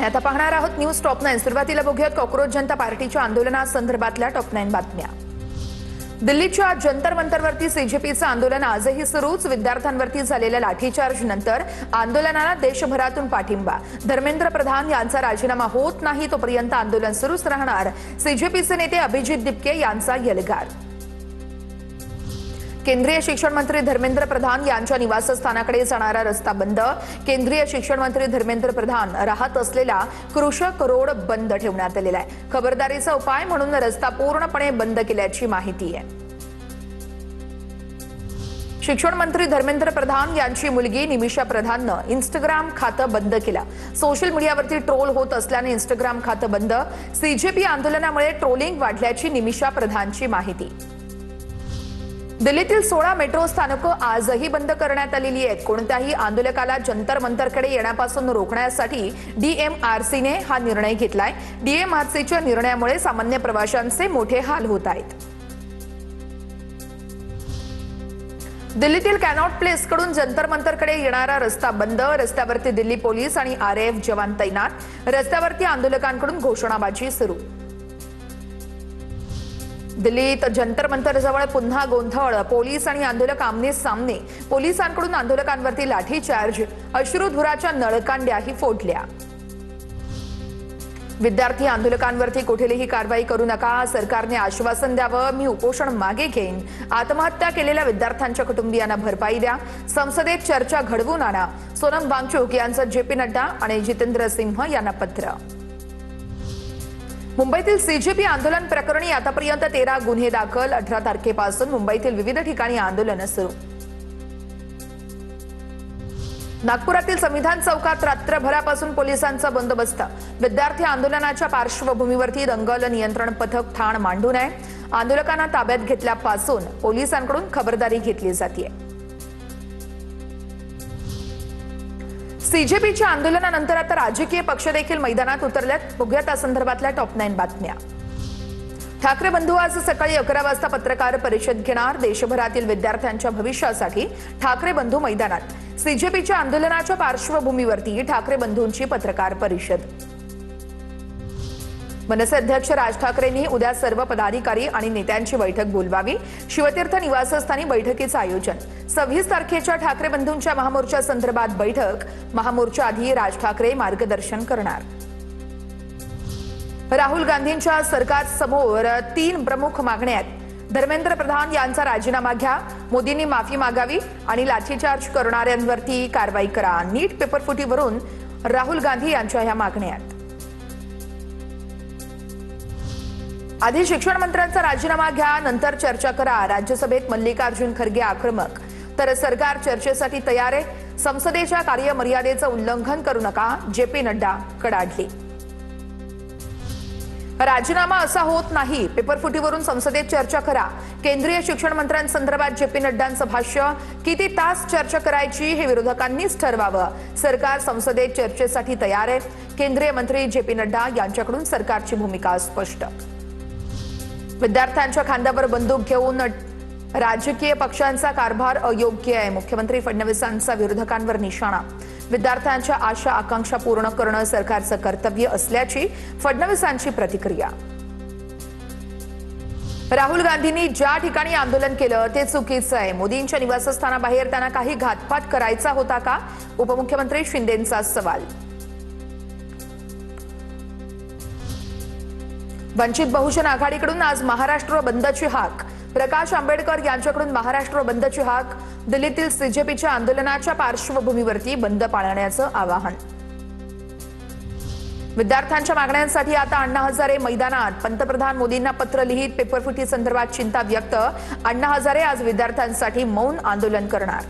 आणि आता पाहणार आहोत न्यूज टॉप 9। सुरुवातीला बघूयात कॉकरोच जनता पार्टीच्या आंदोलनासंदर्भातल्या टॉप 9 बातम्या। दिल्लीच्या जंतर मंतरवरती सीजेपीचं आंदोलन आजही सुरूच। विद्यार्थ्यांवरती झालेल्या लाठीचार्ज नंतर आंदोलनाला देशभरातून पाठिंबा। धर्मेंद्र प्रधान यांचा राजीनामा होत नाही तोपर्यंत आंदोलन सुरूच राहणार। सीजेपीचे नेते अभिजित दिपके यांचा यलगार। केंद्रीय शिक्षण मंत्री धर्मेंद्र प्रधान यांच्या निवासस्थानाकडे जाणारा रस्ता बंद। केंद्रीय शिक्षण मंत्री धर्मेंद्र प्रधान राहत असलेला कृषक रोड बंद ठेवण्यात आलेला आहे। खबरदारीचा उपाय म्हणून रस्ता पूर्णपणे बंद केल्याची माहिती आहे। शिक्षण मंत्री धर्मेंद्र प्रधान यांची मुलगी निमिषा प्रधाननं इंस्टाग्राम खातं बंद केलं। सोशल मीडियावरती ट्रोल होत असल्याने इंस्टाग्राम खातं बंद। सीजेपी आंदोलनामुळे ट्रोलिंग वाढल्याची निमिषा प्रधानची माहिती। दिल्लीतील 16 मेट्रो स्थानकं आजही बंद करण्यात आलेली आहेत। कोणत्याही आंदोलकाला जंतर मंतरकडे येण्यापासून रोखण्यासाठी डीएमआरसीने हा निर्णय घेतलाय। डीएमआरसीच्या निर्णयामुळे सामान्य प्रवाशांचे मोठे हाल होत आहेत। दिल्लीतील कॅनॉट प्लेस कडून जंतर मंतरकडे येणारा रस्ता बंद। रस्त्यावरती दिल्ली पोलीस आणि आरएएफ जवान तैनात। रस्त्यावरती आंदोलकांकडून घोषणाबाजी सुरू। दिल्लीत जंतर मंतर जवळ पुन्हा गोंधळ। पोलीस आणि आंदोलक आमने सामने। पोलिसांकडून आंदोलकांवरती लाठीचार्ज। अश्रुधुराच्या नळकांड्याही फोडल्या। विद्यार्थी आंदोलकांवरती कुठलीही कारवाई करू नका। सरकारने आश्वासन द्यावं, मी उपोषण मागे घेईन। आत्महत्या केलेल्या विद्यार्थ्यांच्या कुटुंबियांना भरपाई द्या। संसदेत चर्चा घडवून आणा। सोनम वांगचुक यांचं जेपी नड्डा आणि जितेंद्र सिंह यांना पत्र। मुंबईतील सीजेपी आंदोलन प्रकरणी आतापर्यंत 13 गुन्हे दाखल। 18 तारखेपासून मुंबईतील विविध ठिकाणी आंदोलन सुरू। नागपुरातील संविधान चौकात रात्रभरापासून पोलिसांचा बंदोबस्त। विद्यार्थी आंदोलनाच्या पार्श्वभूमीवरती दंगल नियंत्रण पथक ठाण मांडून आहे। आंदोलकांना ताब्यात घेतल्यापासून पोलिसांकडून खबरदारी घेतली जाते। सीजेपीच्या आंदोलनानंतर आता राजकीय पक्ष देखील मैदानात उतरलेत। बघूया त्या संदर्भातल्या टॉप 9 बातम्या। ठाकरे बंधू आज सकाळी 11 वाजता पत्रकार परिषद घेणार। देशभरातील विद्यार्थ्यांच्या भविष्यासाठी ठाकरे बंधू मैदानात। सीजेपीच्या आंदोलनाच्या पार्श्वभूमीवरती ठाकरे बंधूंची पत्रकार परिषद। मनसे अध्यक्ष राज ठाकरेंनी उद्या सर्व पदाधिकारी आणि नेत्यांची बैठक बोलवावी। शिवतीर्थ निवासस्थानी बैठकीचं आयोजन। 26 तारखेच्या ठाकरे बंधूंच्या महामोर्चा संदर्भात बैठक। महामोर्चा आधी राज ठाकरे मार्गदर्शन करणार। राहुल गांधींच्या सरकारसमोर 3 प्रमुख मागण्या आहेत। धर्मेंद्र प्रधान यांचा राजीनामा घ्या, मोदींनी माफी मागावी आणि लाठीचार्ज करणाऱ्यांवरती कारवाई करा। नीट पेपरफुटीवरून राहुल गांधी यांच्या ह्या मागण्या आहेत। आधी शिक्षण मंत्र्यांचा राजीनामा घ्या, नंतर चर्चा करा। राज्यसभेत मल्लिकार्जुन खरगे आक्रमक, तर सरकार चर्चेसाठी तयार आहे। संसदेच्या कार्यमर्यादेचं उल्लंघन करू नका, जेपी नड्डा कडाडली। राजीनामा असा होत नाही, पेपरफुटीवरून संसदेत चर्चा करा। केंद्रीय शिक्षण मंत्र्यांसंदर्भात जेपी नड्डांचं भाष्य। किती तास चर्चा करायची हे विरोधकांनीच ठरवावं। सरकार संसदेत चर्चेसाठी तयार आहे। केंद्रीय मंत्री जेपी नड्डा यांच्याकडून सरकारची भूमिका स्पष्ट। विद्यार्थ्यांच्या खांद्यावर बंदूक घेऊन राजकीय पक्षांचा कारभार अयोग्य आहे। मुख्यमंत्री फडणवीसांचा विरोधकांवर निशाणा। विद्यार्थ्यांच्या आशा आकांक्षा पूर्ण करणं सरकारचं कर्तव्य असल्याची फडणवीसांची प्रतिक्रिया। राहुल गांधींनी ज्या ठिकाणी आंदोलन केलं ते चुकीचं आहे। मोदींच्या निवासस्थानाबाहेर त्यांना काही घातपात करायचा होता का? उपमुख्यमंत्री शिंदेंचा सवाल। वंचित बहुजन आघाडीकडून आज महाराष्ट्र बंदची हाक। प्रकाश आंबेडकर यांच्याकडून महाराष्ट्र बंदची हाक। दिल्लीतील सीजेपीच्या आंदोलनाच्या पार्श्वभूमीवरती बंद पाळण्याचं आवाहन। विद्यार्थ्यांच्या मागण्यांसाठी आता अण्णा हजारे मैदानात। पंतप्रधान मोदींना पत्र लिहित पेपरफुटी संदर्भात चिंता व्यक्त। अण्णा हजारे आज विद्यार्थ्यांसाठी मौन आंदोलन करणार।